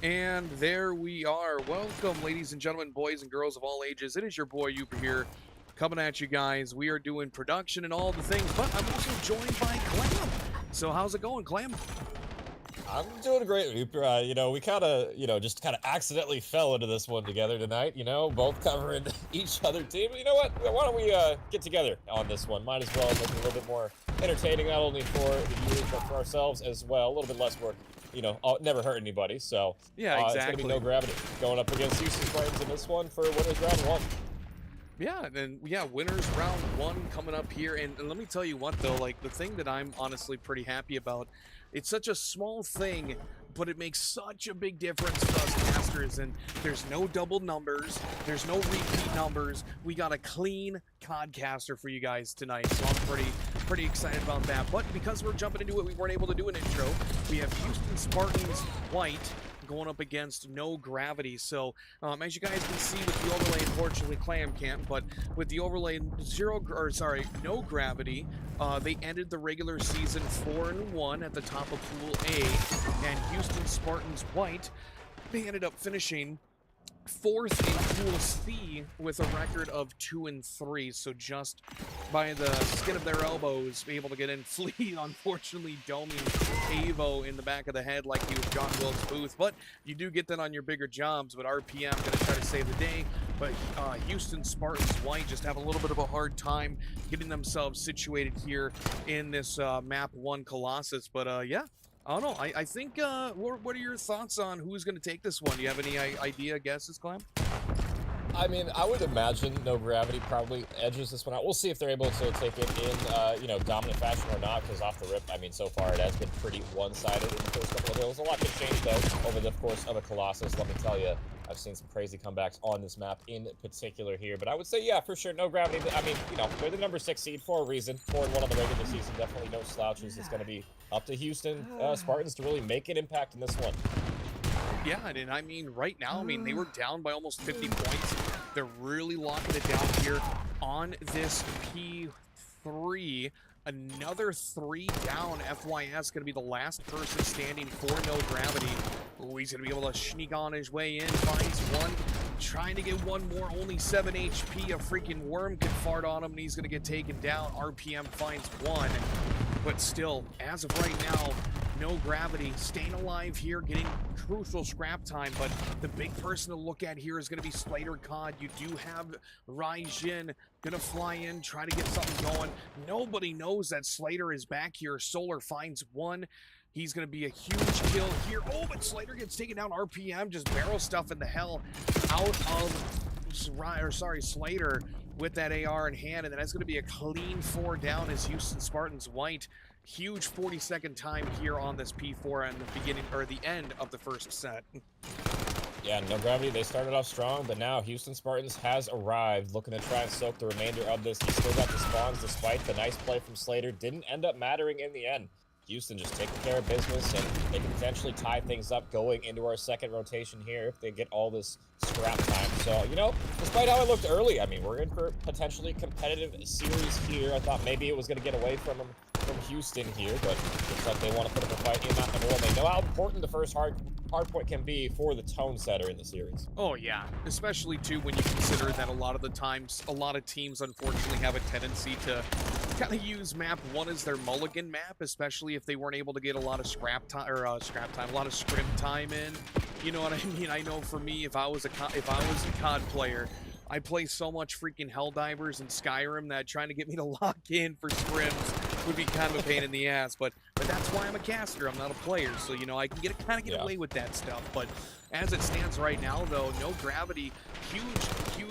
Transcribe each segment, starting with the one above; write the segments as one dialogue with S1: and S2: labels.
S1: And there we are. Welcome, ladies and gentlemen, boys and girls of all ages. It is your boy Yooper here, coming at you guys. We are doing production and all the things, but I'm also joined by Clam. So how's it going, Clam?
S2: I'm doing great, Yooper. We kind of, just kind of accidentally fell into this one together tonight, both covering each other team. You know what? Why don't we get together on this one? Might as well make it a little bit more entertaining, not only for the viewers, but for ourselves as well. A little bit less work, never hurt anybody. So
S1: Yeah,
S2: it's going to be
S1: exactly.
S2: no gravity going up against Houston Spartans in this one for winners round one.
S1: Yeah, and yeah, winners round one coming up here. And let me tell you what, though, like the thing that I'm honestly pretty happy about, it's such a small thing, but it makes such a big difference for us casters. And there's no double numbers, there's no repeat numbers. We got a clean codcaster for you guys tonight, so I'm pretty excited about that. But because we're jumping into it, we weren't able to do an intro. We have Houston Spartans White going up against No Gravity. So as you guys can see with the overlay, unfortunately Clam can't, but with the overlay No Gravity, they ended the regular season 4-1 at the top of Pool A, and Houston Spartans White, they ended up finishing fourth in Pool C with a record of 2-3. So just by the skin of their elbows, be able to get in. Flea, unfortunately, doming Avo in the back of the head like he was John Wilkes Booth. But you do get that on your bigger jobs. But RPM going to try to save the day. But Houston Spartans White just have a little bit of a hard time getting themselves situated here in this Map 1 Colossus. But yeah. I don't know. I think, what are your thoughts on who's going to take this one? Do you have any idea, guesses, Clem?
S2: I mean, I would imagine No Gravity probably edges this one out. We'll see if they're able to take it in, dominant fashion or not, because off the rip, I mean, so far it has been pretty one-sided in the first couple of hills. A lot can change, though, over the course of a Colossus. Let me tell you, I've seen some crazy comebacks on this map in particular here. But I would say, yeah, for sure, No Gravity. I mean, they're the number 6 seed for a reason. 4-1 on the regular season, definitely no slouches. It's going to be up to Houston Spartans to really make an impact in this one.
S1: Yeah, and I mean, right now, I mean, they were down by almost 50 points. They're really locking it down here on this P3. Another 3 down. FYS going to be the last person standing for No Gravity. Oh, he's going to be able to sneak on his way in. Finds one. Trying to get one more. Only 7 HP. A freaking worm can fart on him, and he's going to get taken down. RPM finds one. But still, as of right now, No Gravity staying alive here, getting crucial scrap time. But the big person to look at here is going to be Slater Cod. You do have Raijin going to fly in, try to get something going. Nobody knows that Slater is back here. Solar finds one. He's going to be a huge kill here. Oh, but Slater gets taken down. RPM just barrel stuff in the hell out of Slater with that AR in hand, and then that's going to be a clean 4 down as Houston Spartans White. Huge 40-second time here on this P4 and the beginning or the end of the first set.
S2: Yeah, No Gravity, they started off strong, but now Houston Spartans has arrived, looking to try and soak the remainder of this. He still got the spawns despite the nice play from Slater. Didn't end up mattering in the end. Houston just taking care of business, and they can potentially tie things up going into our second rotation here if they get all this scrap time. So, despite how it looked early, I mean, we're in for a potentially competitive series here. I thought maybe it was going to get away from Houston here, but looks like they want to put up a fight in map number 1. They know how important the first hard point can be for the tone setter in the series.
S1: Oh yeah, especially too when you consider that a lot of the times, a lot of teams unfortunately have a tendency to kind of use map 1 as their mulligan map, especially if they weren't able to get a lot of scrap time, a lot of scrim time in. You know what I mean? I know for me, if I was a COD player, I play so much freaking Helldivers and Skyrim that trying to get me to lock in for scrims would be kind of a pain in the ass, but that's why I'm a caster. I'm not a player, so I can get away with that stuff. But as it stands right now, though, No Gravity, huge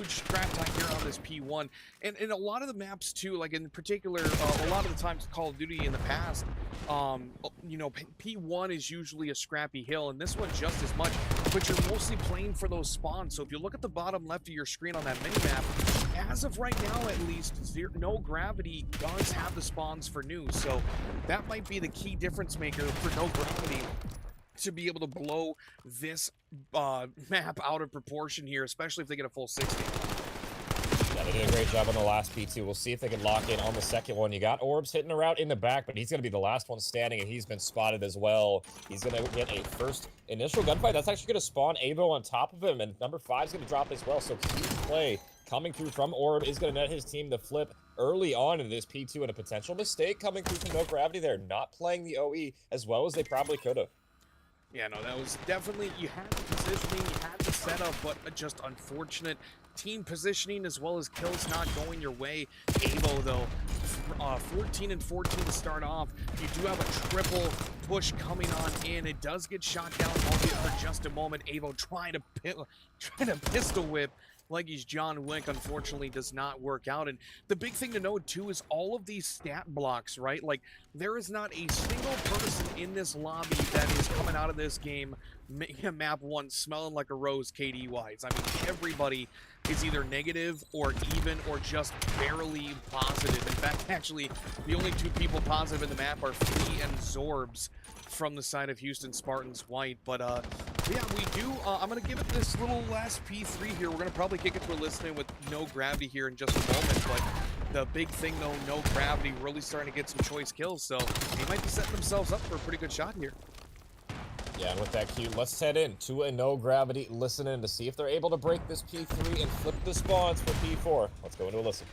S1: scrap time here on this P1, and a lot of the maps too. Like in particular, a lot of the times Call of Duty in the past, P1 is usually a scrappy hill, and this one just as much. But you're mostly playing for those spawns. So if you look at the bottom left of your screen on that minimap, as of right now at least, No Gravity does have the spawns for new. So that might be the key difference maker for No Gravity to be able to blow this map out of proportion here, especially if they get a full 60.
S2: Yeah, they did a great job on the last P2. We'll see if they can lock in on the second one. You got Orbs hitting around in the back, but he's going to be the last one standing, and he's been spotted as well. He's going to get a first initial gunfight. That's actually going to spawn Avo on top of him, and number 5 is going to drop as well. So huge play coming through from Orb is going to net his team the flip early on in this P2, and a potential mistake coming through from No Gravity there, not playing the OE as well as they probably could have.
S1: Yeah, no, that was definitely, you had the positioning, you had the setup, but just unfortunate team positioning as well as kills not going your way. Avo, though, 14 and 14 to start off. You do have a triple push coming on in. It does get shot down, albeit for just a moment. Avo trying to pistol whip like he's John Wick, unfortunately does not work out. And the big thing to note too is all of these stat blocks, right? Like, there is not a single person in this lobby that is coming out of this game map 1 smelling like a rose KD wise. I mean, everybody is either negative or even or just barely positive. In fact, actually, the only 2 people positive in the map are Flea and Zorbs from the side of Houston Spartans white. But yeah, we do I'm gonna give it this little last P3 here. We're gonna probably kick it to a listening with No Gravity here in just a moment, but the big thing though, No Gravity really starting to get some choice kills, so they might be setting themselves up for a pretty good shot here.
S2: Yeah, and with that cue, let's head in to a No Gravity listen-in to see if they're able to break this P3 and flip the spawns for P4. Let's go into a listen.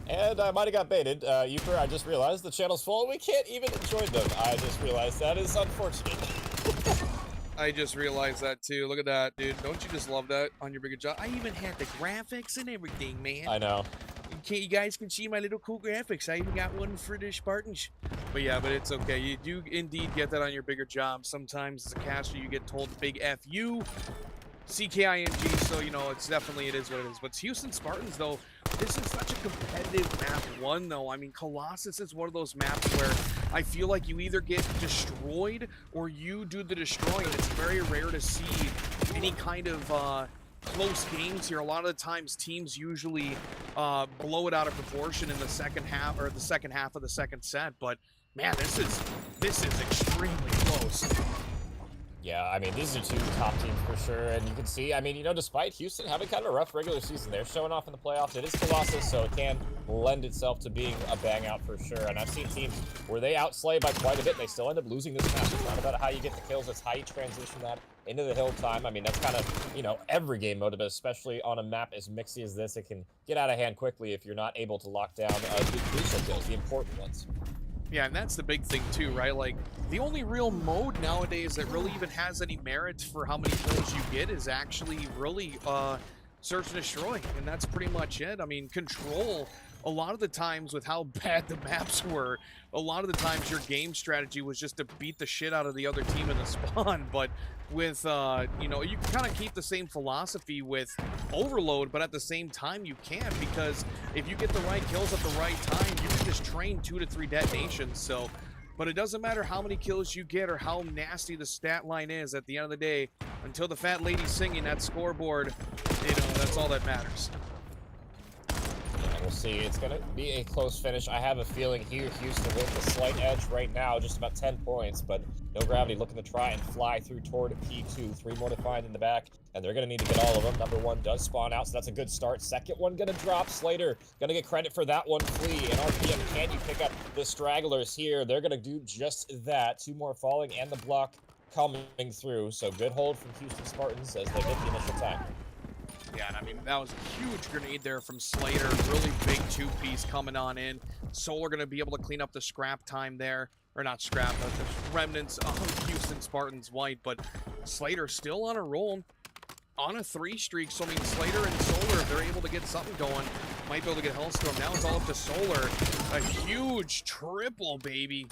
S2: And I might have got baited. Yooper, I just realized the channel's full and we can't even enjoy them. I just realized that is unfortunate.
S1: I just realized that too. Look at that, dude. Don't you just love that on your bigger job? I even had the graphics and everything, man.
S2: I know.
S1: You guys can see my little cool graphics. I even got one for the Spartans. But yeah, but it's okay. You do indeed get that on your bigger job. Sometimes as a caster, you get told big F you. CKING, so you know, it's definitely, it is what it is. But Houston Spartans, though, this is such a competitive map 1, though. I mean, Colossus is one of those maps where I feel like you either get destroyed or you do the destroying. It's very rare to see any kind of close games here. A lot of the times teams usually blow it out of proportion in the second half, or the second half of the second set. But man, this is extremely close.
S2: Yeah, I mean, these are 2 top teams for sure, and you can see, I mean, you know, despite Houston having kind of a rough regular season, they're showing off in the playoffs. It is Colossus, so it can lend itself to being a bang out for sure, and I've seen teams where they outslay by quite a bit, and they still end up losing this match. It's not about how you get the kills, it's how you transition that into the hill time. I mean, that's kind of, you know, every game mode, but especially on a map as mixy as this, it can get out of hand quickly if you're not able to lock down the crucial kills, the important ones.
S1: Yeah, and that's the big thing too, right? Like, the only real mode nowadays that really even has any merit for how many kills you get is actually really search and destroy, and that's pretty much it. I mean, Control, a lot of the times with how bad the maps were, a lot of the times your game strategy was just to beat the shit out of the other team in the spawn. But with you know, you can kind of keep the same philosophy with Overload, but at the same time you can't, because if you get the right kills at the right time, you can just train 2 to 3 detonations. So, but it doesn't matter how many kills you get or how nasty the stat line is. At the end of the day, until the fat lady's singing that scoreboard, you know, that's all that matters.
S2: We'll see. It's going to be a close finish. I have a feeling here Houston with a slight edge right now, just about 10 points, but No Gravity looking to try and fly through toward P2. 3 more to find in the back, and they're going to need to get all of them. Number 1 does spawn out, so that's a good start. Second one going to drop. Slater going to get credit for that one. Flea and RPM, can you pick up the stragglers here? They're going to do just that. 2 more falling, and the block coming through, so good hold from Houston Spartans as they get the initial time.
S1: Yeah, and I mean, that was a huge grenade there from Slater. Really big 2-piece coming on in. Solar going to be able to clean up the scrap time there. Or not scrap, but the remnants of Houston Spartans white. But Slater still on a roll. On a 3 streak. So, I mean, Slater and Solar, if they're able to get something going, might be able to get Hellstorm. Now it's all up to Solar. A huge triple, baby.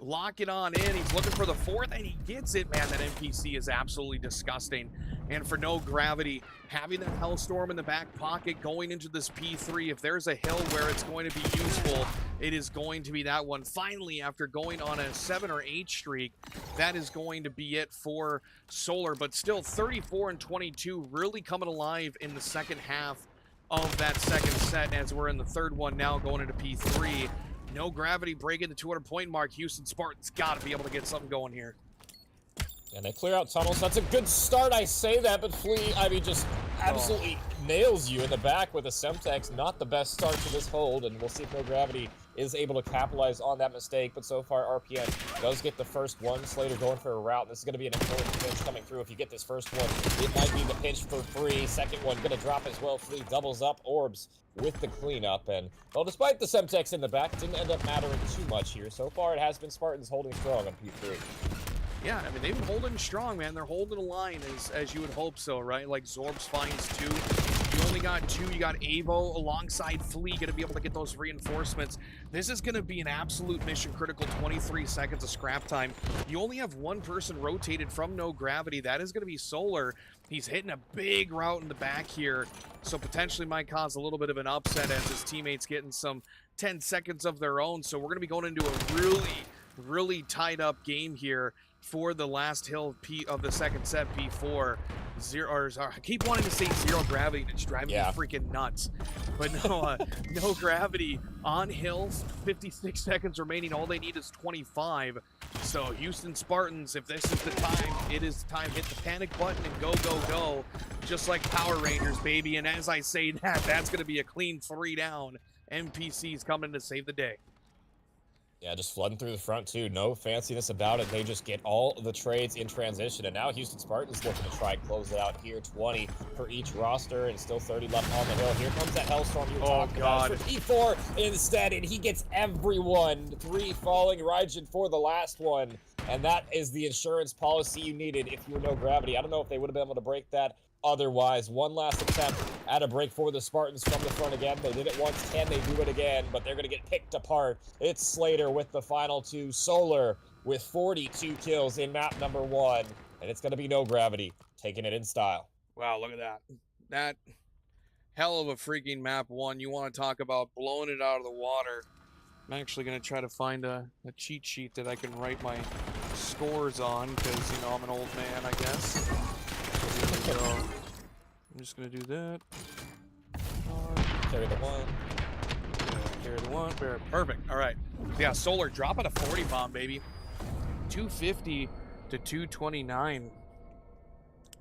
S1: Lock it on in. He's looking for the 4th, and he gets it. Man, that NPC is absolutely disgusting. And for No Gravity, having that Hellstorm in the back pocket going into this P3, if there's a hill where it's going to be useful, it is going to be that one. Finally, after going on a 7 or 8 streak, that is going to be it for Solar. But still, 34 and 22 really coming alive in the second half of that second set, as we're in the 3rd one now going into P3. No Gravity breaking the 200-point mark. Houston Spartans got to be able to get something going here.
S2: And they clear out tunnels. That's a good start. I say that, but Flea, I mean, just absolutely nails you in the back with a Semtex. Not the best start to this hold, and we'll see if No Gravity is able to capitalize on that mistake. But so far, RPN does get the first one. Slater going for a route. This is going to be an important pinch coming through. If you get this first one, it might be the pinch for free. Second one going to drop as well. Flea doubles up. Orbs with the cleanup. And, well, despite the Semtex in the back, it didn't end up mattering too much here. So far, it has been Spartans holding strong on P3.
S1: Yeah, I mean, they've been holding strong, man. They're holding a line as you would hope so, right? Like, Zorbs finds 2. You only got 2. You got Avo alongside Flea going to be able to get those reinforcements. This is going to be an absolute mission-critical 23 seconds of scrap time. You only have one person rotated from No Gravity. That is going to be Solar. He's hitting a big route in the back here, so potentially might cause a little bit of an upset as his teammates getting some 10 seconds of their own. So we're going to be going into a really tied-up game here for the last hill of the second set, P4. I keep wanting to say Zero Gravity, and it's driving me freaking nuts. But no, No Gravity on hill, 56 seconds remaining. All they need is 25. So Houston Spartans, if this is the time, it is time. Hit the panic button and go, go, go. Just like Power Rangers, baby. And as I say that, that's going to be a clean 3 down. NPC's coming to save the day.
S2: Yeah, just flooding through the front, too. No fanciness about it. They just get all the trades in transition. And now Houston Spartans looking to try and close it out here. 20 for each roster and still 30 left on the hill. Here comes that Hellstorm you were talking about. For E4 instead, and he gets everyone. 3 falling. Raijin for the last one. And that is the insurance policy you needed if you were No Gravity. I don't know if they would have been able to break that otherwise. One last attempt at a break for the Spartans from the front again. They did it once. Can they do it again? But they're going to get picked apart. It's Slater with the final 2. Solar with 42 kills in map number 1. And it's going to be No Gravity taking it in style.
S1: Wow, look at that. That hell of a freaking map 1. You want to talk about blowing it out of the water. I'm actually going to try to find a cheat sheet that I can write my scores on because, you know, I'm an old man, I guess. So I'm just gonna do that.
S2: Carry the 1.
S1: Carry the 1. Perfect. All right. Yeah, Solar dropping a 40 bomb, baby. 250 to 229.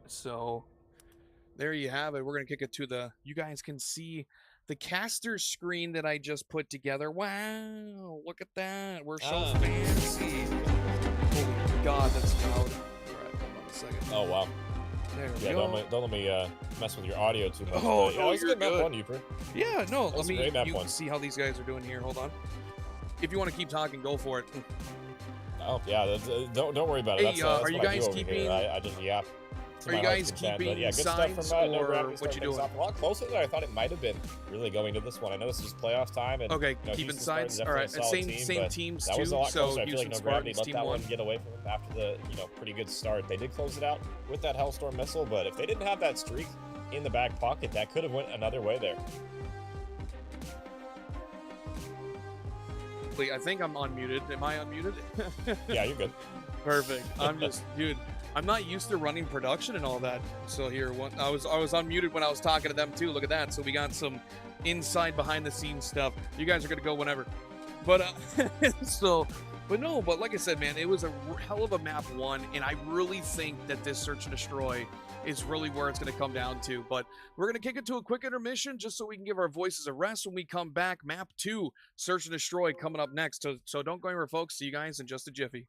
S1: So there you have it. We're gonna kick it to the. You guys can see the caster screen that I just put together. Wow! Look at that. We're so fancy. Holy God, that's loud. All right, hold on a second.
S2: Oh wow.
S1: Yeah,
S2: don't let me mess with your audio too much.
S1: Oh, no,
S2: you're good. Map 1, Yooper.
S1: Yeah, no, let me
S2: one.
S1: See how these guys are doing here. Hold on. If you want to keep talking, go for it.
S2: Oh, yeah, don't worry about it.
S1: Hey,
S2: that's
S1: are you guys keeping...
S2: I just yap.
S1: Are you guys keeping
S2: yeah, good
S1: signs
S2: stuff from,
S1: or what you doing?
S2: A lot closer than I thought it might have been really going to this one. I know this is playoff time. And,
S1: okay,
S2: you know,
S1: keeping signs. All right, same teams
S2: that
S1: too.
S2: Was a lot
S1: so
S2: closer. I feel like No Gravity let that
S1: 1.
S2: one get away from them after the pretty good start. They did close it out with that Hellstorm missile, but if they didn't have that streak in the back pocket, that could have went another way there.
S1: I think I'm unmuted. Am I unmuted?
S2: Yeah, you're good.
S1: Perfect. I'm just, dude. I'm not used to running production and all that. So here, I was unmuted when I was talking to them too. Look at that. So we got some inside behind the scenes stuff. You guys are gonna go whenever. But but like I said, man, it was a hell of a map 1, and I really think that this search and destroy is really where it's going to come down to. But we're going to kick it to a quick intermission just so we can give our voices a rest. When we come back, map 2, search and destroy, coming up next. So don't go anywhere, folks. See you guys in just a jiffy.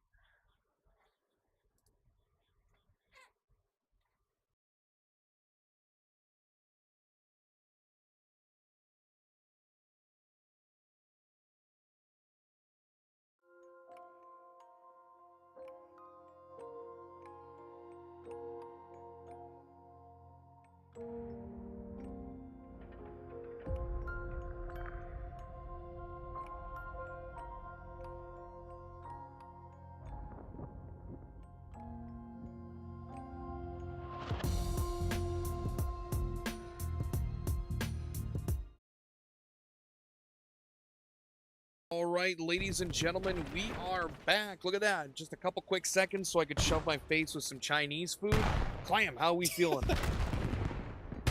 S1: All right, ladies and gentlemen, we are back. Look at that. Just a couple quick seconds so I could shove my face with some Chinese food. Clam, how are we feeling?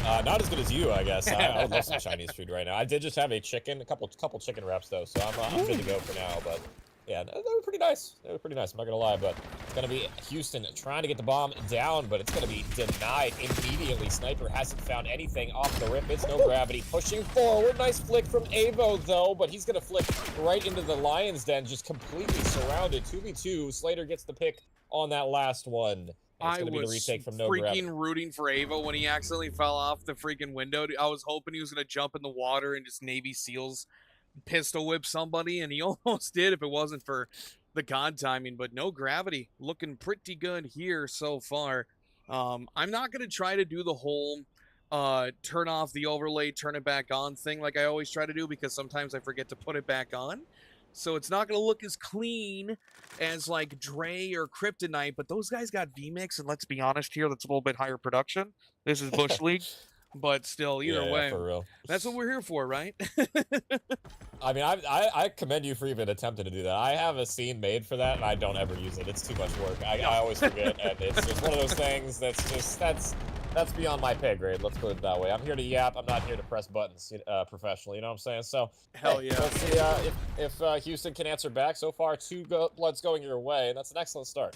S2: Not as good as you, I guess. I would love some Chinese food right now. I did just have a couple chicken wraps though, so I'm good to go for now. But yeah, they were pretty nice. They were pretty nice. I'm not gonna lie, but it's gonna be Houston trying to get the bomb down, but it's gonna be denied immediately. Sniper hasn't found anything off the rip. It's no gravity. Pushing forward. Nice flick from Avo though, but he's gonna flick right into the Lion's Den, just completely surrounded. 2v2. Slater gets the pick on that last one.
S1: I was freaking rooting for Avo when he accidentally fell off the freaking window. I was hoping he was going to jump in the water and just Navy SEALs pistol whip somebody, and he almost did if it wasn't for the God timing. But no gravity. Looking pretty good here so far. I'm not going to try to do the whole turn off the overlay, turn it back on thing like I always try to do, because sometimes I forget to put it back on. So it's not going to look as clean as like Dre or Kryptonite, but those guys got VMix, and let's be honest here, that's a little bit higher production. This is Bush League, but still, either way,
S2: for real.
S1: That's what we're here for, right?
S2: I mean, I commend you for even attempting to do that. I have a scene made for that, and I don't ever use it. It's too much work. I always forget, and it's just one of those things that's beyond my pay grade. Let's put it that way. I'm here to yap. I'm not here to press buttons professionally. You know what I'm saying? So,
S1: hell yeah.
S2: Let's see if Houston can answer back. So far, 2 bloods going your way, and that's an excellent start.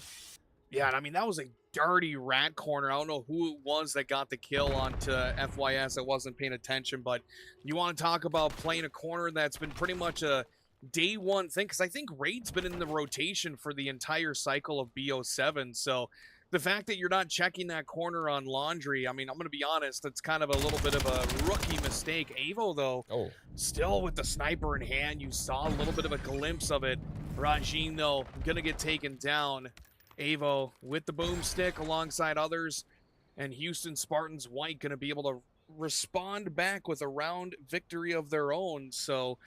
S1: Yeah, and I mean, that was a dirty rat corner. I don't know who it was that got the kill onto FYS. I wasn't paying attention, but you want to talk about playing a corner that's been pretty much a day one thing, because I think Raid's been in the rotation for the entire cycle of BO7, so the fact that you're not checking that corner on Laundry, I mean, I'm going to be honest, it's kind of a little bit of a rookie mistake. Avo, though, still with the sniper in hand, you saw a little bit of a glimpse of it. Rajin, though, going to get taken down. Avo with the boomstick alongside others, and Houston Spartans White going to be able to respond back with a round victory of their own. So,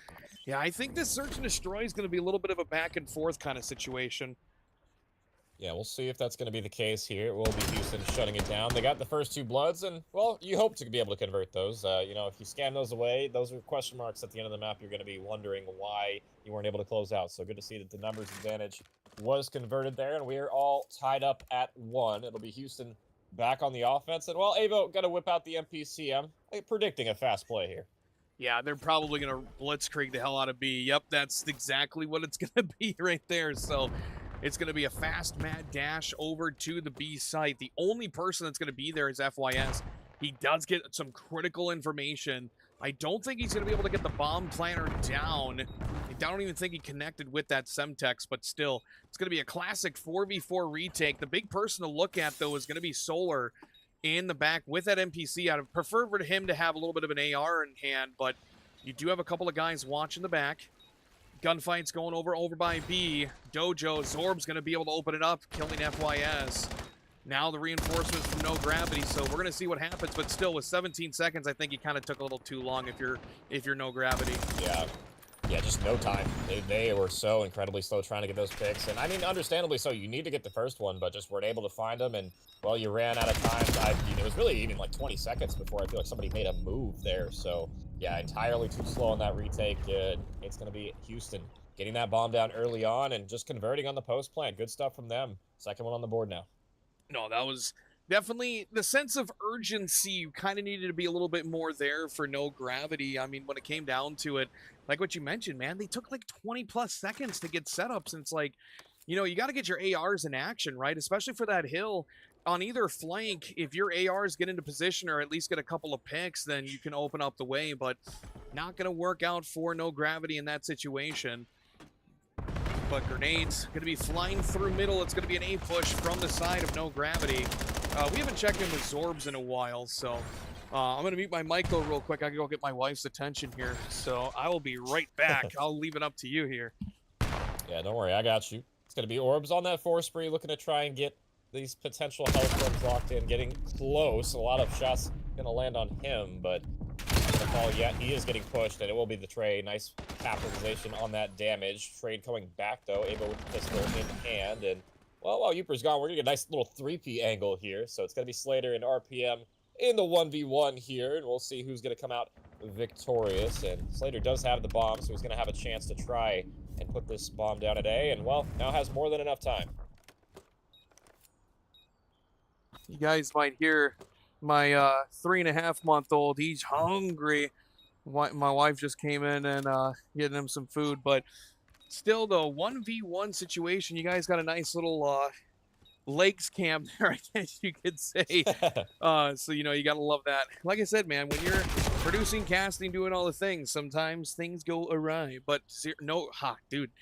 S1: yeah, I think this search and destroy is going to be a little bit of a back and forth kind of situation.
S2: Yeah, we'll see if that's going to be the case here. It will be Houston shutting it down. They got the first 2 bloods, and, well, you hope to be able to convert those. You know, if you scan those away, those are question marks at the end of the map. You're going to be wondering why you weren't able to close out. So good to see that the numbers advantage was converted there, and we're all tied up at 1. It'll be Houston back on the offense. And, well, Avo got to whip out the MPC. I'm predicting a fast play here.
S1: Yeah, they're probably going to blitzkrieg the hell out of B. Yep, that's exactly what it's going to be right there. So it's going to be a fast mad dash over to the B site. The only person that's going to be there is FYS. He does get some critical information. I don't think he's going to be able to get the bomb planter down. I don't even think he connected with that Semtex, but still, it's going to be a classic 4v4 retake. The big person to look at, though, is going to be Solar in the back with that MPC. I'd prefer for him to have a little bit of an AR in hand, but you do have a couple of guys watching the back. Gunfights going over by B. Dojo, Zorb's going to be able to open it up, killing FYS. Now the reinforcements from No Gravity, so we're going to see what happens, but still with 17 seconds, I think he kind of took a little too long if you're No Gravity.
S2: Yeah, just no time. They were so incredibly slow trying to get those picks, and I mean, understandably so. You need to get the first one, but just weren't able to find them, and, well, you ran out of time. It was really even like 20 seconds before I feel like somebody made a move there, so yeah, entirely too slow on that retake. It's going to be Houston getting that bomb down early on and just converting on the post plant. Good stuff from them. Second one on the board now.
S1: No, that was definitely the sense of urgency kind of needed to be a little bit more there for No Gravity. I mean, when it came down to it, like what you mentioned, man, they took like 20 plus seconds to get setups. And it's like, you know, you got to get your ARs in action, right? Especially for that hill on either flank. If your ARs get into position or at least get a couple of picks, then you can open up the way, but not going to work out for No Gravity in that situation. But grenades going to be flying through middle. It's going to be an A push from the side of No Gravity. We haven't checked in with Zorbs in a while, so I'm going to mute my mic though real quick. I can go get my wife's attention here, so I will be right back. I'll leave it up to you here.
S2: Yeah, don't worry. I got you. It's going to be Orbs on that 4 spree, looking to try and get these potential health runs locked in, getting close. A lot of shots going to land on him, but yeah, he is getting pushed, and it will be the trade. Nice capitalization on that damage. Trade coming back, though. Able with the pistol in hand, and, well, while Yooper's gone, we're going to get a nice little 3P angle here. So it's going to be Slater and RPM in the 1v1 here, and we'll see who's going to come out victorious. And Slater does have the bomb, so he's going to have a chance to try and put this bomb down at A, and, well, now has more than enough time.
S1: You guys might hear my 3.5-month-old, he's hungry. My wife just came in and getting him some food, but still though, 1v1 situation. You guys got a nice little lakes camp there, I guess you could say. So you gotta love that. Like I said, man, when you're producing, casting, doing all the things, sometimes things go awry. But no, dude,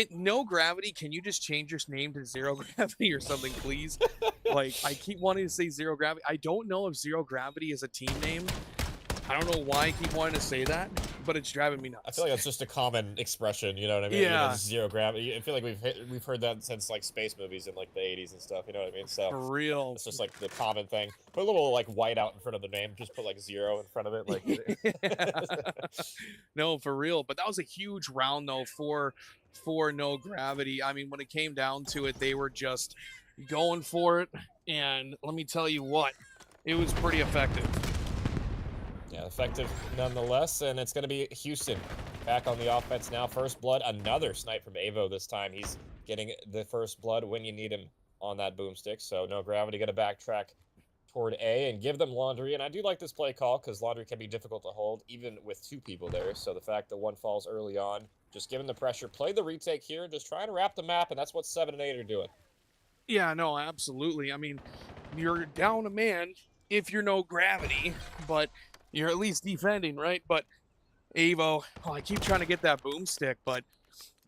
S1: no gravity. Can you just change your name to Zero Gravity or something, please? Like, I keep wanting to say Zero Gravity. I don't know if Zero Gravity is a team name. I don't know why I keep wanting to say that, but it's driving me nuts.
S2: I feel like that's just a common expression, you know what I mean?
S1: Yeah.
S2: Just zero gravity. I feel like we've heard that since like space movies in like the 80s and stuff, you know what I mean? So
S1: For real.
S2: it's just like the common thing. Put a little like white out in front of the name, just put like zero in front of it. Like
S1: No, for real. But that was a huge round though for no gravity. I mean, when it came down to it, they were just going for it. And let me tell you what, it was pretty effective.
S2: Yeah, effective nonetheless, and it's going to be Houston back on the offense now. First blood, another snipe from Avo this time. He's getting the first blood when you need him on that boomstick, so no gravity. Going to backtrack toward A and give them laundry, and I do like this play call because laundry can be difficult to hold even with two people there, so the fact that one falls early on, just giving the pressure, play the retake here, just trying to wrap the map, and that's what 7 and 8 are doing.
S1: Yeah, no, absolutely. I mean, you're down a man if you're no gravity, but you're at least defending, right? But Avo, I keep trying to get that boomstick, but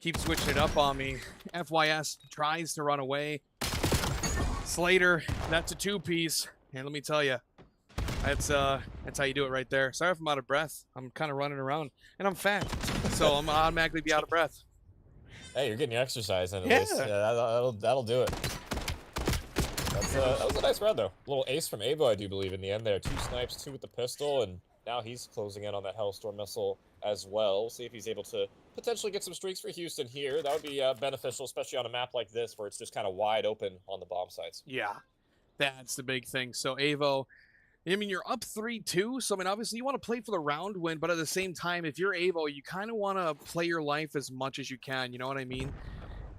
S1: keep switching it up on me. FYS tries to run away. Slater, that's a two-piece. And let me tell you, that's how you do it right there. Sorry if I'm out of breath. I'm kind of running around, and I'm fat, so I'm automatically be out of breath.
S2: Hey, you're getting your exercise in at least. Yeah, that'll do it. That was a nice round, though. A little ace from Avo, I do believe, in the end there. 2 snipes, 2 with the pistol, and now he's closing in on that Hellstorm missile as well. We'll see if he's able to potentially get some streaks for Houston here. That would be beneficial, especially on a map like this where it's just kind of wide open on the bomb sites.
S1: Yeah, that's the big thing. So, Avo, I mean, you're up 3-2, so, I mean, obviously you want to play for the round win, but at the same time, if you're Avo, you kind of want to play your life as much as you can, you know what I mean?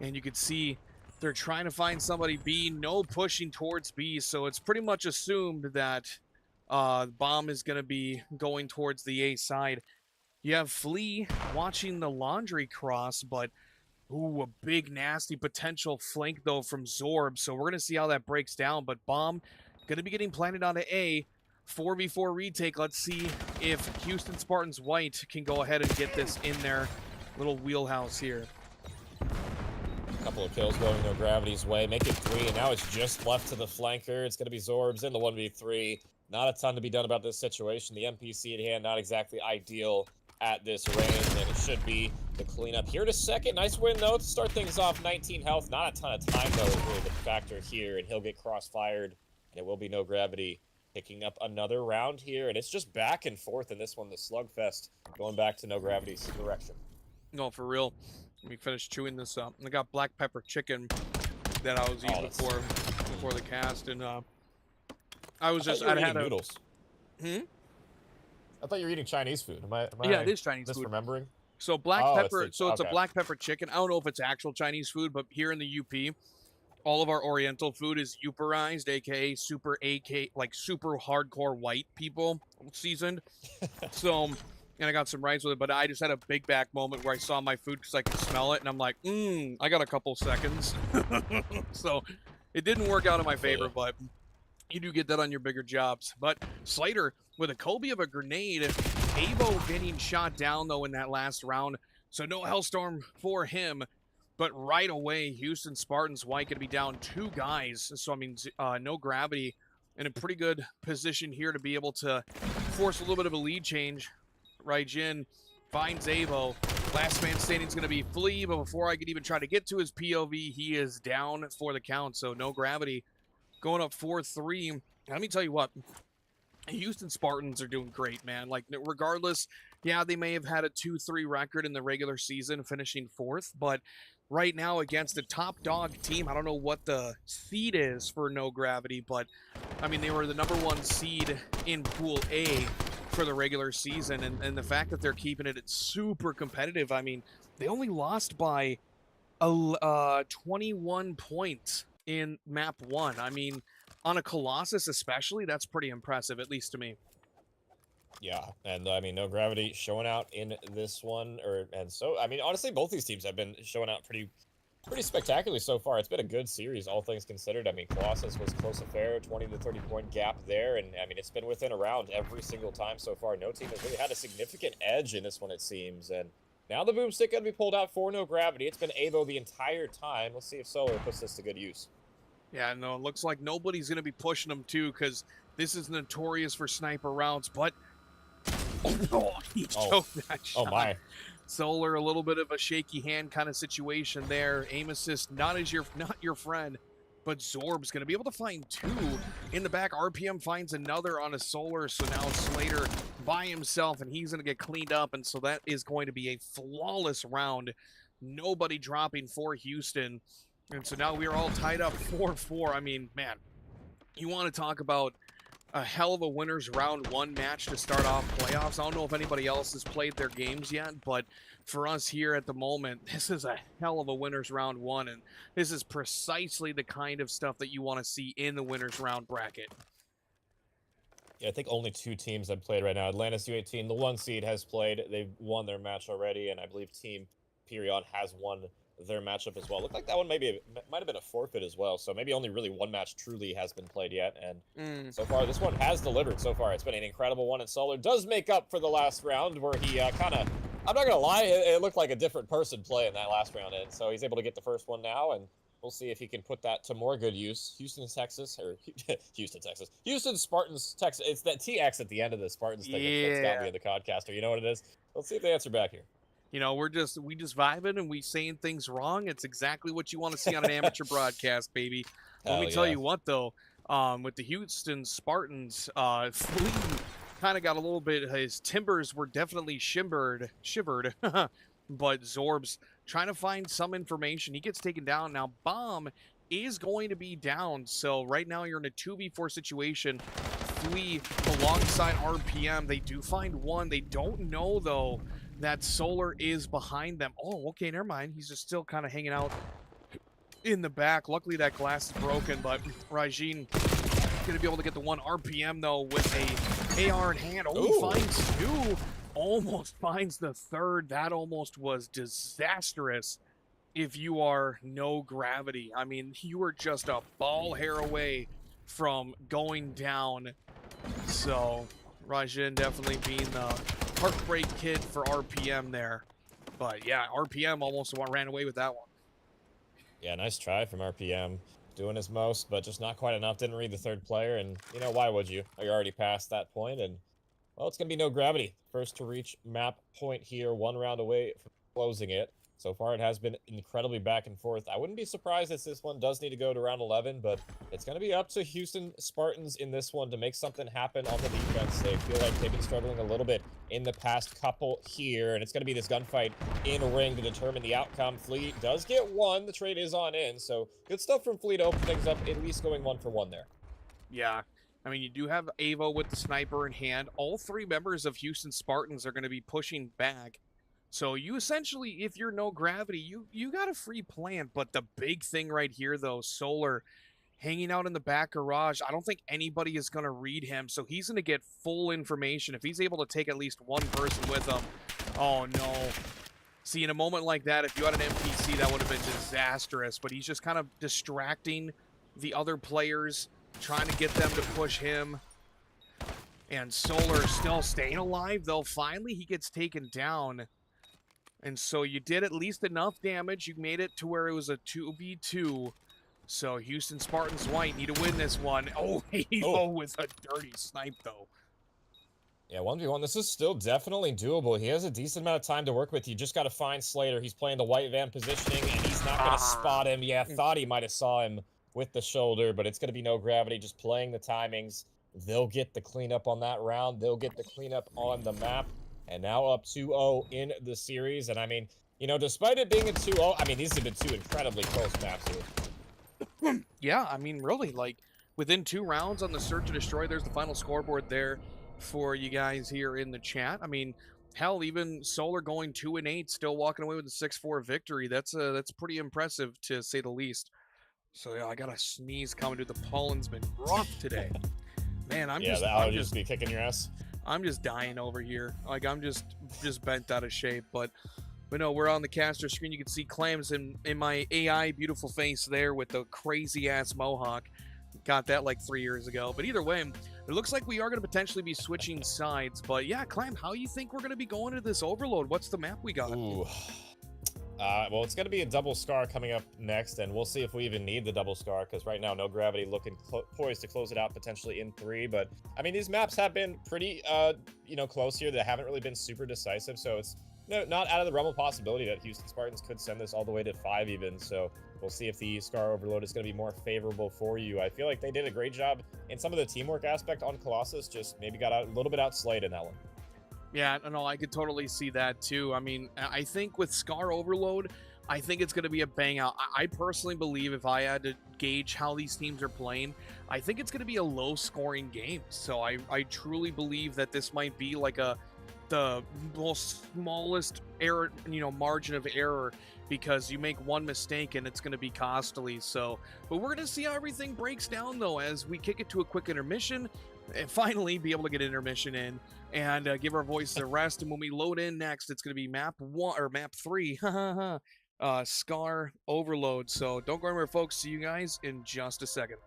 S1: And you could see they're trying to find somebody B, no pushing towards B, so it's pretty much assumed that bomb is going to be going towards the A side. You have Flea watching the laundry cross, but ooh, a big nasty potential flank though from Zorb, so we're going to see how that breaks down, but bomb going to be getting planted onto A. 4v4 retake. Let's see if Houston Spartans White can go ahead and get this in their little wheelhouse here.
S2: Couple of kills going no gravity's way, make it 3, and now it's just left to the flanker. It's going to be Zorbs in the 1v3. Not a ton to be done about this situation. The NPC at hand, not exactly ideal at this range, and it should be the cleanup here to second. Nice win, though, to start things off. 19 health, not a ton of time, though, is really the factor here, and he'll get cross-fired, and it will be no gravity. Picking up another round here, and it's just back and forth in this one, the slugfest, going back to no gravity's direction.
S1: No, for real. Let me finish chewing this up. I got black pepper chicken that I was eating before the cast, and I had
S2: noodles. I thought you were eating Chinese food. Am I
S1: yeah, it is Chinese food.
S2: Misremembering?
S1: So black pepper. It's a black pepper chicken. I don't know if it's actual Chinese food, but here in the UP, all of our Oriental food is Yooperized, aka super hardcore white people seasoned. So. And I got some rice with it, but I just had a big back moment where I saw my food because I could smell it, and I'm like, I got a couple seconds. So it didn't work out in my favor, but you do get that on your bigger jobs. But Slater with a Kobe of a grenade, Avo getting shot down, though, in that last round. So no Hellstorm for him. But right away, Houston Spartans White going to be down 2 guys. So, I mean, no gravity in a pretty good position here to be able to force a little bit of a lead change. Raijin finds Avo. Last man standing is going to be Flea, but before I could even try to get to his POV, he is down for the count, so no gravity. Going up 4-3. Let me tell you what, Houston Spartans are doing great, man. Like, regardless, yeah, they may have had a 2-3 record in the regular season, finishing 4th, but right now against a top dog team, I don't know what the seed is for no gravity, but, I mean, they were the #1 seed in Pool A for the regular season, and the fact that they're keeping it super competitive. I mean, they only lost by 21 points in map 1. I mean, on a Colossus especially, that's pretty impressive, at least to me.
S2: Yeah, and I mean, no gravity showing out in this one, and so I mean, honestly, both these teams have been showing out pretty spectacularly so far. It's been a good series, all things considered. I mean, Colossus was close affair, 20 to 30 point gap there, and I mean, it's been within a round every single time so far. No team has really had a significant edge in this one, it seems, and now the boomstick going to be pulled out for no gravity. It's been Avo the entire time. Let's see if Solar puts this to good use.
S1: Yeah, no, it looks like nobody's going to be pushing him too, because this is notorious for sniper rounds, but oh, he choked that shot.
S2: Oh my.
S1: Solar, a little bit of a shaky hand kind of situation there. Aim assist, not your friend, but Zorb's going to be able to find two in the back. RPM finds another on a Solar, so now Slater by himself, and he's going to get cleaned up, and so that is going to be a flawless round. Nobody dropping for Houston, and so now we are all tied up 4-4. I mean, man, you want to talk about a hell of a winners round one match to start off playoffs. I don't know if anybody else has played their games yet, but for us here at the moment, this is a hell of a winners round one, and this is precisely the kind of stuff that you want to see in the winners round bracket.
S2: Yeah, I think only two teams have played right now. Atlantis U18, the 1 seed, has played. They've won their match already, and I believe Team Perion has won their matchup as well. Looked like that one might have been a forfeit as well, so maybe only really one match truly has been played yet, and so far this one has delivered so far. It's been an incredible one, and Solar does make up for the last round where he kind of, I'm not gonna lie, it looked like a different person playing that last round, and so he's able to get the first one now, and we'll see if he can put that to more good use. Houston, Texas, or Houston Spartans, Texas. It's that TX at the end of the Spartans thing that's got me in the codcaster. You know what it is? Let's see if they answer back here.
S1: You know, we just vibing and we saying things wrong. It's exactly what you want to see on an amateur broadcast, baby. Let me tell you what, though, with the Houston Spartans, Flea kind of got a little bit, his timbers were definitely shivered, but Zorb's trying to find some information. He gets taken down. Now, Bomb is going to be down, so right now you're in a 2v4 situation. Flea alongside RPM. They do find one. They don't know, though, that Solar is behind them. Oh, okay, never mind. He's just still kind of hanging out in the back. Luckily, that glass is broken, but Rajin going to be able to get the one. RPM, though, with a AR in hand. Oh, he finds two. Almost finds the third. That almost was disastrous if you are no gravity. I mean, you were just a ball hair away from going down. So, Rajin definitely being the heartbreak kid for RPM there. But yeah, RPM almost ran away with that one.
S2: Yeah, nice try from RPM. Doing his most, but just not quite enough. Didn't read the third player, and you know, why would you? You're already past that point, and well, it's gonna be no gravity. First to reach map point here, 1 round away from closing it. So far, it has been incredibly back and forth. I wouldn't be surprised if this one does need to go to round 11, but it's going to be up to Houston Spartans in this one to make something happen on the defense. They feel like they've been struggling a little bit in the past couple here, and it's going to be this gunfight in a ring to determine the outcome. Flea does get one. The trade is on in, so good stuff from Flea to open things up, at least going 1 for 1 there.
S1: Yeah. I mean, you do have Avo with the sniper in hand. All 3 members of Houston Spartans are going to be pushing back. So you essentially, if you're no gravity, you got a free plant. But the big thing right here, though, Solar hanging out in the back garage, I don't think anybody is going to read him. So he's going to get full information. If he's able to take at least one person with him, oh no. See, in a moment like that, if you had an NPC, that would have been disastrous. But he's just kind of distracting the other players, trying to get them to push him. And Solar still staying alive, though. Finally, he gets taken down. And so you did at least enough damage. You made it to where it was a 2v2. So Houston Spartans white need to win this one. Oh, Avo with a dirty snipe, though.
S2: Yeah, 1v1. This is still definitely doable. He has a decent amount of time to work with. You just got to find Slater. He's playing the white van positioning, and he's not going to spot him. Yeah, thought he might have saw him with the shoulder, but it's going to be no gravity. Just playing the timings. They'll get the cleanup on that round. They'll get the cleanup on the map. And now up 2-0 in the series. And I mean, you know, despite it being a 2-0, I mean, these have been 2 incredibly close maps here.
S1: Yeah, I mean, really, like, within 2 rounds on the Search and Destroy, there's the final scoreboard there for you guys here in the chat. I mean, hell, even Solar going 2-8, still walking away with a 6-4 victory. That's pretty impressive, to say the least. So yeah, I got a sneeze coming. Dude, the pollen's been rough today. Man,
S2: Yeah, the allergies be kicking your ass.
S1: I'm just dying over here. Like I'm just bent out of shape. But no, we're on the caster screen. You can see Clams in my AI beautiful face there with the crazy ass mohawk. Got that like 3 years ago. But either way, it looks like we are going to potentially be switching sides. But yeah, Clam, how you think we're going to be going to this overload? What's the map we got?
S2: Ooh. Well, it's going to be a double scar coming up next, and we'll see if we even need the double scar, because right now, no gravity looking poised to close it out potentially in 3. But, I mean, these maps have been pretty, close here. They haven't really been super decisive, so it's not out of the realm of possibility that Houston Spartans could send this all the way to 5 even. So we'll see if the scar overload is going to be more favorable for you. I feel like they did a great job in some of the teamwork aspect on Colossus, just maybe got a little bit outslayed in that one.
S1: Yeah, no, I could totally see that too. I mean, I think with Scar Overload, I think it's going to be a bang out. I personally believe if I had to gauge how these teams are playing, I think it's going to be a low scoring game. So I truly believe that this might be like the most smallest error, margin of error, because you make one mistake and it's going to be costly. So, but we're going to see how everything breaks down though as we kick it to a quick intermission and finally be able to get intermission in and give our voices a rest. And when we load in next, it's going to be map 1 or map 3, Scar Overload. So don't go anywhere, folks. See you guys in just a second.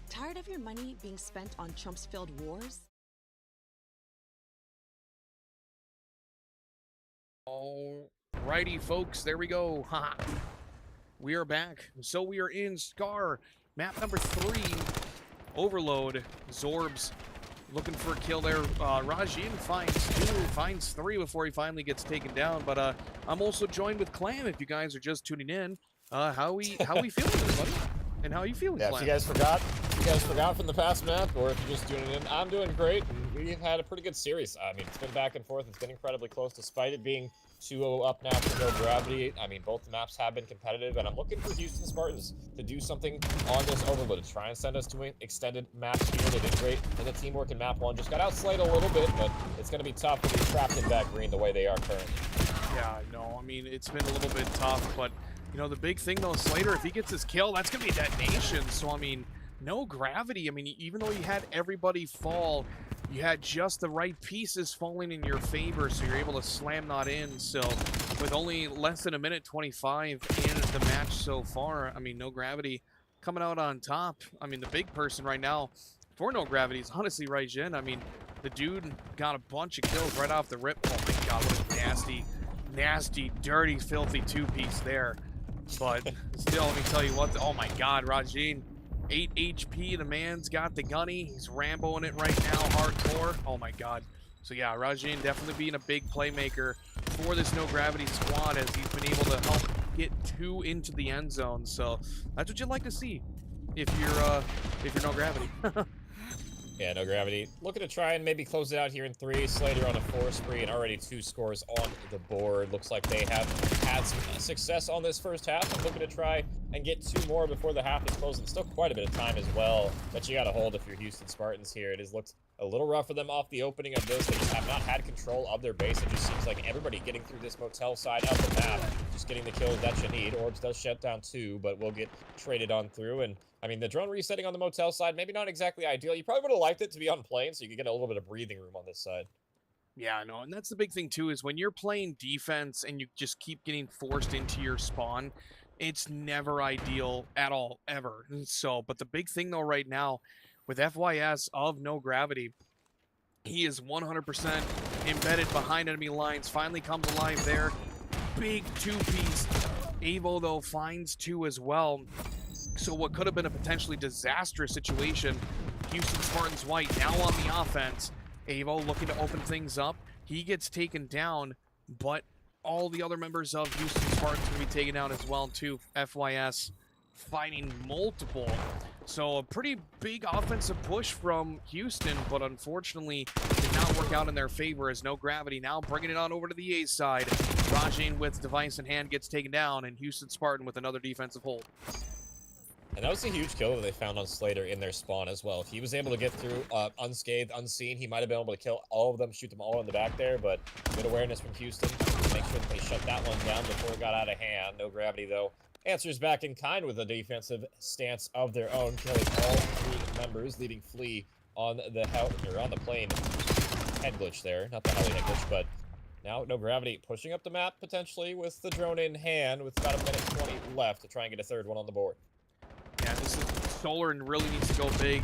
S3: Tired of your money being spent on chumps-filled wars?
S1: Alrighty, folks, there we go. We are back. So we are in Scar, map number 3, Overload. Zorbs looking for a kill there. Rajin finds 3 before he finally gets taken down. But I'm also joined with Clam. If you guys are just tuning in, how we feeling, everybody? And how are you feeling,
S2: Yeah,
S1: Clam?
S2: if you guys forgot from the past map, or if you're just tuning in, I'm doing great. And we've had a pretty good series. I mean, it's been back and forth. It's been incredibly close, despite it being 2-0 up now for no gravity. I mean, both the maps have been competitive, and I'm looking for Houston Spartans to do something on this overload, to try and send us to an extended match here. They did great in the teamwork in map 1. Just got outslayed a little bit, but it's going to be tough to be trapped in that green the way they are currently.
S1: Yeah, no, I mean, it's been a little bit tough, but, the big thing, though, Slater, if he gets his kill, that's going to be a detonation. So, I mean, no gravity. I mean, even though he had everybody fall, you had just the right pieces falling in your favor, so you're able to slam that in. So with only less than a minute 25 in the match so far, I mean, No Gravity coming out on top. I mean, the big person right now for No Gravity is honestly Raijin. I mean, the dude got a bunch of kills right off the rip. Oh my god, what a nasty, dirty, filthy two-piece there. But still, let me tell you what, oh my god, Rajin, 8 HP, the man's got the gunny. He's Ramboing it right now, hardcore. Oh my god. So yeah, Rajin definitely being a big playmaker for this No Gravity squad, as he's been able to help get 2 into the end zone. So that's what you'd like to see if you're No Gravity.
S2: Yeah, No Gravity looking to try and maybe close it out here in 3. Slater on a 4 spree and already 2 scores on the board. Looks like they have had some success on this first half. I'm looking to try and get 2 more before the half is closed. And still quite a bit of time as well that you got to hold if you're Houston Spartans here. It has looked a little rough for them off the opening of this. They just have not had control of their base. It just seems like everybody getting through this motel side of the map, just getting the kills that you need. Orbs does shut down 2, but we'll get traded on through. And I mean, the drone resetting on the motel side, maybe not exactly ideal. You probably would have liked it to be on plane so you could get a little bit of breathing room on this side.
S1: Yeah, no, and that's the big thing too, is when you're playing defense and you just keep getting forced into your spawn, it's never ideal at all, ever. So, but the big thing though right now, with FYS of No Gravity, he is 100% embedded behind enemy lines, finally comes alive there. Big two-piece. Avo though finds 2 as well. So what could have been a potentially disastrous situation, Houston Spartans white now on the offense. Avo looking to open things up. He gets taken down, but all the other members of Houston Spartans will be taken down as well too. FYS fighting multiple. So a pretty big offensive push from Houston, but unfortunately did not work out in their favor, as No Gravity now bringing it on over to the A side. Rajin with device in hand gets taken down, and Houston Spartan with another defensive hold.
S2: And that was a huge kill that they found on Slater in their spawn as well. If he was able to get through unscathed, unseen, he might have been able to kill all of them, shoot them all in the back there, but good awareness from Houston to make sure that they shut that one down before it got out of hand. No Gravity, though, answers back in kind with a defensive stance of their own, killing all 3 members, leaving Flea on the plane. Head glitch there, not the heli head glitch, but now No Gravity pushing up the map potentially with the drone in hand with about a minute 20 left to try and get a 3rd one on the board.
S1: Yeah, this is Solar and really needs to go big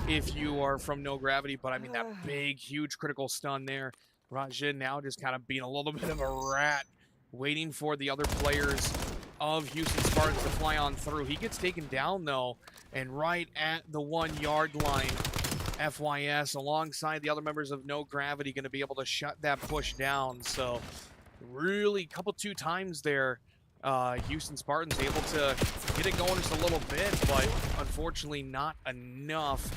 S1: if you are from No Gravity, but I mean that big, huge critical stun there. Rajin now just kind of being a little bit of a rat, waiting for the other players of Houston Spartans to fly on through. He gets taken down though, and right at the 1-yard line, FYS alongside the other members of No Gravity going to be able to shut that push down. So really couple 2 times there. Houston Spartans able to get it going just a little bit, but unfortunately not enough.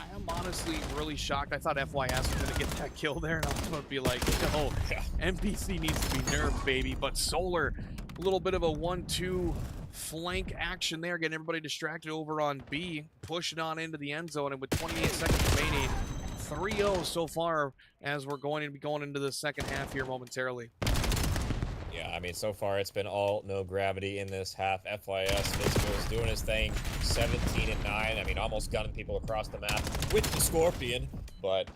S1: I am honestly really shocked. I thought FYS was going to get that kill there, and I was going to be like, no, NPC needs to be nerfed, baby. But Solar, a little bit of a 1-2 flank action there, getting everybody distracted over on B, pushing on into the end zone, and with 28 seconds remaining, 3-0 so far as we're going to be going into the second half here momentarily.
S2: Yeah, I mean, so far it's been all No Gravity in this half. FYS, Physical is doing his thing, 17-9. I mean, almost gunning people across the map with the Scorpion, but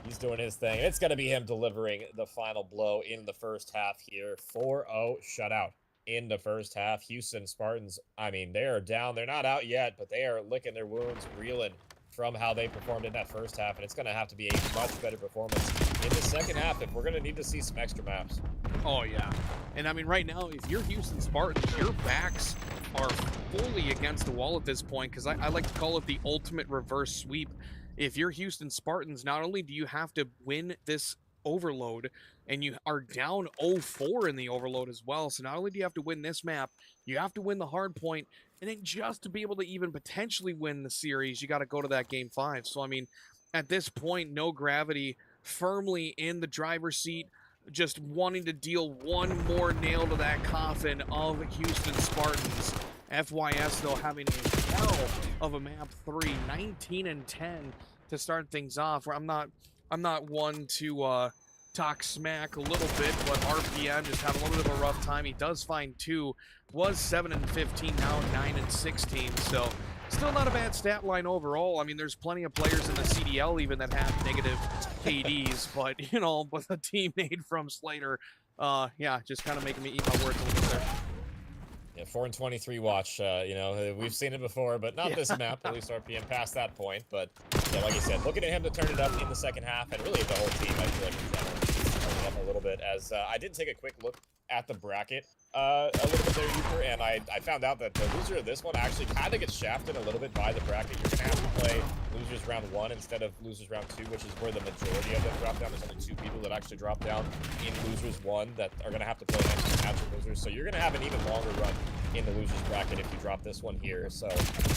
S2: he's doing his thing. It's going to be him delivering the final blow in the first half here. 4-0 shutout in the first half. Houston Spartans, I mean, they are down. They're not out yet, but they are licking their wounds, reeling from how they performed in that first half, and it's going to have to be a much better performance in the second half if we're going to need to see some extra maps.
S1: Oh, yeah. And I mean, right now, if you're Houston Spartans, your backs are fully against the wall at this point, because I like to call it the ultimate reverse sweep. If you're Houston Spartans, not only do you have to win this overload, and you are down 0-4 in the overload as well, so not only do you have to win this map, you have to win the hard point, and then just to be able to even potentially win the series, you got to go to that game 5. So, I mean, at this point, No Gravity firmly in the driver's seat, just wanting to deal one more nail to that coffin of Houston Spartans. FYS, though, having a hell of a map 3, 19-10 to start things off. Where I'm not one to talk smack a little bit, but RPM just having a little bit of a rough time. He does find 2, was 7-15, now 9-16. So still not a bad stat line overall. I mean, there's plenty of players in the CDL even that have negative KD's, but you know, with a teammate from Slater, yeah, just kind of making me eat my words a little bit there.
S2: Yeah, 4-23 watch. You know, we've seen it before, but not this map. At least RPM past that point. But yeah, like I said, looking at him to turn it up in the second half, and really the whole team, I feel like in general, turning up a little bit. As I did take a quick look at the bracket a little bit there, Yooper, and I found out that the loser of this one actually kind of gets shafted a little bit by the bracket. You're gonna have to play losers round 1 instead of losers round 2, which is where the majority of them drop down. There's only 2 people that actually drop down in losers 1 that are gonna have to play next match with losers. So you're gonna have an even longer run in the losers bracket if you drop this one here. So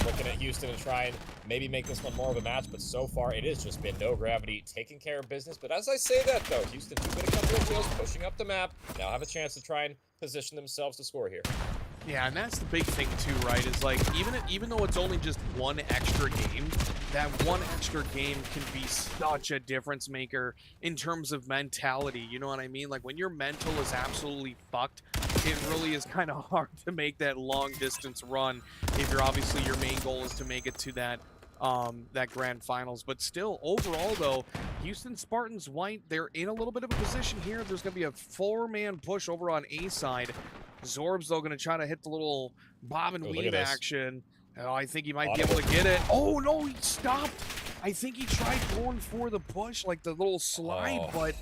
S2: looking at Houston to try and maybe make this one more of a match, but so far it has just been No Gravity taking care of business. But as I say that though, Houston do get a couple of kills, pushing up the map, now have a chance to try and position themselves to score here.
S1: Yeah, and that's the big thing too, right? Is like even though it's only just one extra game, that one extra game can be such a difference maker in terms of mentality. You know what I mean? Like when your mental is absolutely fucked, it really is kind of hard to make that long distance run if you're obviously your main goal is to make it to that grand finals. But still, overall though, Houston Spartans white, they're in a little bit of a position here. There's gonna be a 4-man push over on A side. Zorb's though gonna try to hit the little bob and weave action. Oh, I think he might be able to get it. Oh no, he stopped. I think he tried going for the push, like the little slide, but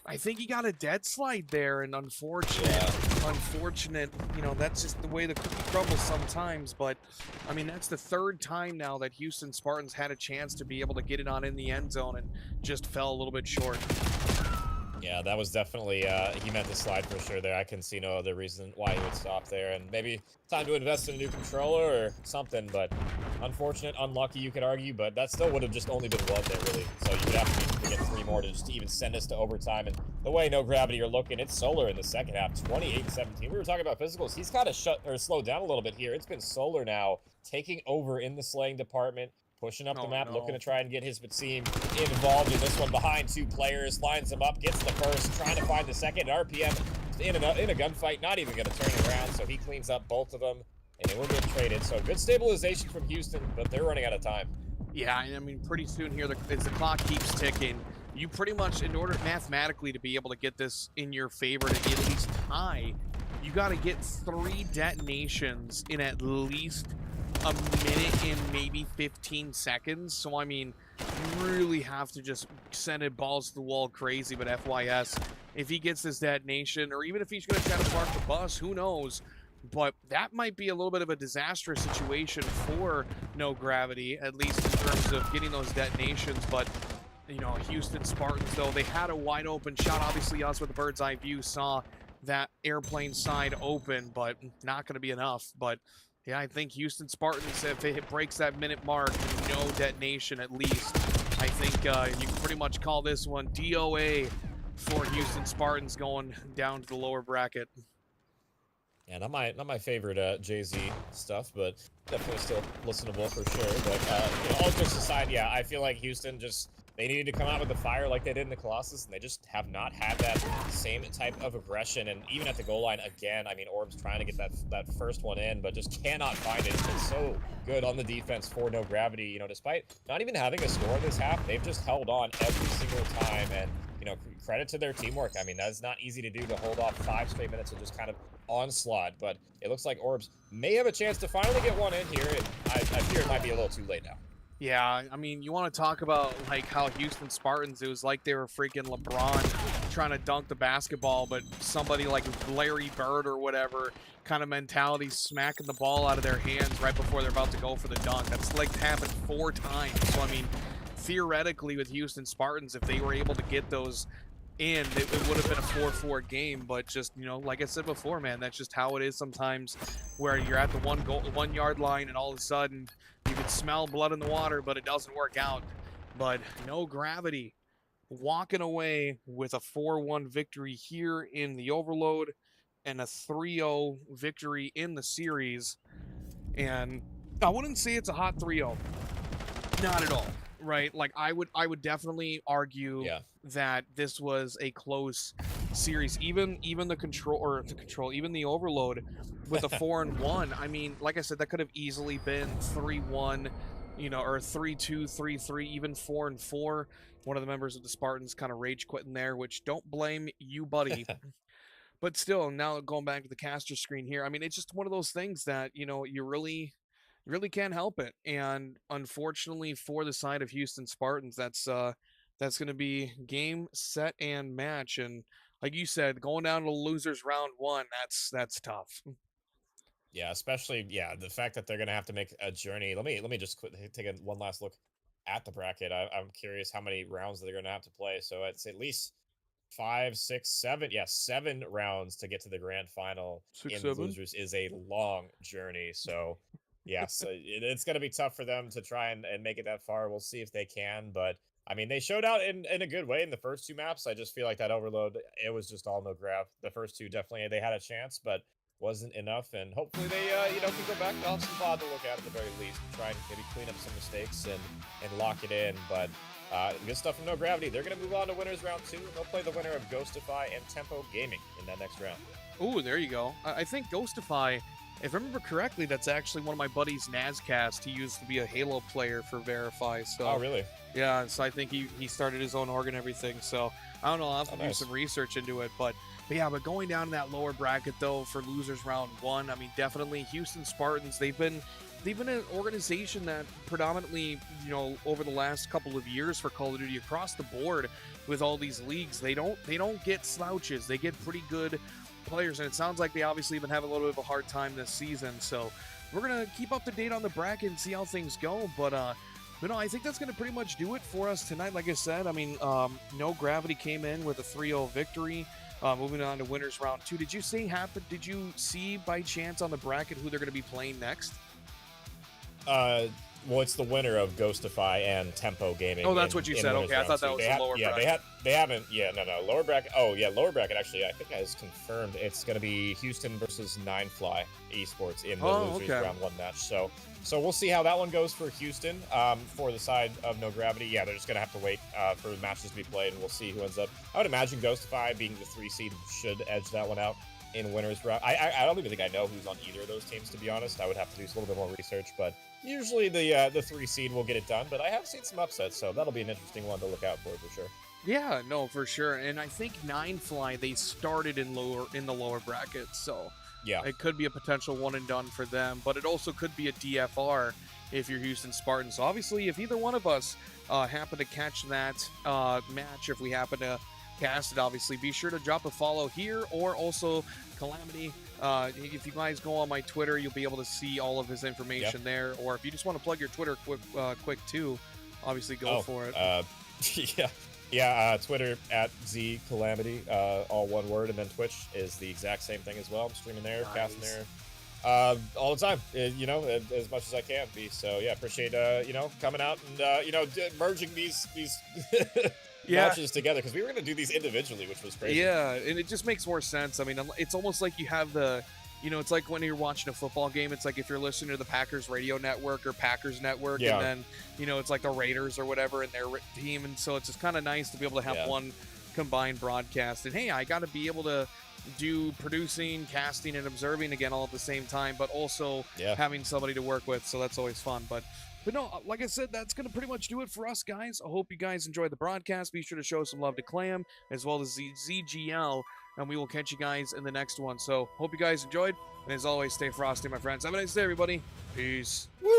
S1: I think he got a dead slide there, and unfortunate, you know, that's just the way the cookie crumbles sometimes. But I mean, that's the 3rd time now that Houston Spartans had a chance to be able to get it on in the end zone and just fell a little bit short.
S2: Yeah, that was definitely, he meant to slide for sure there. I can see no other reason why he would stop there. And maybe time to invest in a new controller or something, but unfortunate, unlucky, you could argue, but that still would have just only been 1 there, really. So you would have to get 3 more to just even send us to overtime. And the way No Gravity are looking, it's Solar in the second half, 28-17. We were talking about physicals. He's kind of slowed down a little bit here. It's been Solar now taking over in the slaying department, pushing up the map, looking to try and get his team involved in this one. Behind 2 players, lines them up, gets the first, trying to find the second. RPM in a gunfight, not even going to turn it around, so he cleans up both of them, and they will get traded. So good stabilization from Houston, but they're running out of time.
S1: Yeah, I mean, pretty soon here, as the clock keeps ticking, you pretty much, in order mathematically to be able to get this in your favor to at least tie, you got to get 3 detonations in at least a minute and maybe 15 seconds. So I mean, you really have to just send it balls to the wall crazy. But FYS, if he gets this detonation, or even if he's going to try to park the bus, who knows? But that might be a little bit of a disastrous situation for No Gravity, at least in terms of getting those detonations. But you know, Houston Spartans though, they had a wide open shot. Obviously us with a bird's eye view saw that airplane side open, but not going to be enough. But yeah, I think Houston Spartans, if it breaks that minute mark, no detonation at least, I think you can pretty much call this one DOA for Houston Spartans going down to the lower bracket.
S2: Yeah, not my favorite Jay-Z stuff, but definitely still listenable for sure. But you know, all jokes aside, yeah, I feel like Houston just, they needed to come out with the fire like they did in the Colossus, and they just have not had that same type of aggression. And even at the goal line again, I mean, Orb's trying to get that first one in, but just cannot find it. It's been so good on the defense for No Gravity. You know, despite not even having a score in this half, they've just held on every single time. And you know, credit to their teamwork. I mean, that's not easy to do, to hold off 5 straight minutes of just kind of onslaught. But it looks like Orbs may have a chance to finally get one in here, and I fear it might be a little too late now.
S1: Yeah, I mean, you want to talk about like how Houston Spartans, it was like they were freaking LeBron trying to dunk the basketball, but somebody like Larry Bird or whatever kind of mentality smacking the ball out of their hands right before they're about to go for the dunk. That's like happened 4 times. So I mean, theoretically with Houston Spartans, if they were able to get those in, it would have been a 4-4 game. But just, you know, like I said before, man, that's just how it is sometimes, where you're at the 1 yard line and all of a sudden you can smell blood in the water, but it doesn't work out. But No Gravity walking away with a 4-1 victory here in the Overload and a 3-0 victory in the series. And I wouldn't say it's a hot 3-0. Not at all. Right? Like I would definitely argue that this was a close series. Even the Overload with a 4-1. I mean, like I said, that could have easily been 3-1, you know, or 3-2, 3-3, even 4-4. one of the members of the Spartans kind of rage quitting there, which don't blame you, buddy. But still, now going back to the caster screen here, I mean, it's just one of those things that, you really can't help it. And unfortunately for the side of Houston Spartans, that's going to be game, set, and match. And like you said, going down to losers round one, that's tough.
S2: Yeah, especially the fact that they're gonna have to make a journey. Let me just take one last look at the bracket. I'm curious how many rounds they're gonna have to play. So it's at least 5, 6, 7. Yeah, 7 rounds to get to the grand final
S1: 6,
S2: in
S1: 7.
S2: losers is a long journey. So yeah, so it's gonna be tough for them to try and make it that far. We'll see if they can, but I mean, they showed out in a good way in the first 2 maps. I just feel like that overload, it was just all no grab. The first 2 definitely they had a chance, but wasn't enough, and hopefully they can go back to Austin Pod to look at the very least, and try and maybe clean up some mistakes and lock it in. But good stuff from No Gravity. They're going to move on to winners round 2, and they'll play the winner of Ghostify and Tempo Gaming in that next round.
S1: Ooh, there you go. I think Ghostify, if I remember correctly, that's actually one of my buddies, Nazcast. He used to be a Halo player for Verify. So
S2: Oh, really?
S1: yeah, so I think he started his own org and everything. So I don't know, I'll have to do some research into it. But going down to that lower bracket though for losers round 1, I mean, definitely Houston Spartans. They've been an organization that predominantly, over the last couple of years for Call of Duty across the board with all these leagues, they don't get slouches. They get pretty good players, and it sounds like they obviously even have a little bit of a hard time this season. So we're gonna keep up to date on the bracket and see how things go. But no, I think that's going to pretty much do it for us tonight. Like I said, I mean, No Gravity came in with a 3-0 victory. Moving on to winners round 2. Did you see by chance on the bracket who they're going to be playing next?
S2: Well, it's the winner of Ghostify and Tempo Gaming.
S1: Oh, that's what you said. Okay, I thought that was the lower bracket.
S2: They haven't. Yeah, no, lower bracket. Oh, yeah, lower bracket. Actually, I think that is confirmed. It's going to be Houston versus Ninefly Esports in the losers round 1 match. So we'll see how that one goes for Houston. For the side of No Gravity, yeah, they're just going to have to wait for the matches to be played, and we'll see who ends up. I would imagine Ghostify being the 3 seed should edge that one out in winners round. I don't even think I know who's on either of those teams, to be honest. I would have to do a little bit more research, but usually the 3 seed will get it done. But I have seen some upsets, so that'll be an interesting one to look out for sure.
S1: Yeah, no, for sure. And I think Ninefly, they started in the lower bracket, so yeah, it could be a potential one and done for them. But it also could be a DFR if you're Houston Spartans. So obviously, if either one of us happen to catch that match, if we happen to cast it, obviously be sure to drop a follow here, or also Calamity. If you guys go on my Twitter, you'll be able to see all of his information there. Or if you just want to plug your Twitter quick too, obviously go for it.
S2: Twitter at Z Calamity, all one word, and then Twitch is the exact same thing as well. I'm streaming there, casting there, all the time. As much as I can be. So yeah, appreciate coming out and merging these matches together, because we were going to do these individually, which was crazy.
S1: Yeah, and it just makes more sense. I mean, it's almost like you have it's like when you're watching a football game, it's like if you're listening to the Packers radio network or Packers network, and then, it's like the Raiders or whatever in their team. And so it's just kind of nice to be able to have one combined broadcast. And hey, I got to be able to do producing, casting, and observing again all at the same time, but also having somebody to work with. So that's always fun. But no, like I said, that's going to pretty much do it for us, guys. I hope you guys enjoyed the broadcast. Be sure to show some love to Clam as well as the ZGL, and we will catch you guys in the next one. So hope you guys enjoyed, and as always, stay frosty, my friends. Have a nice day, everybody. Peace.
S2: Woo!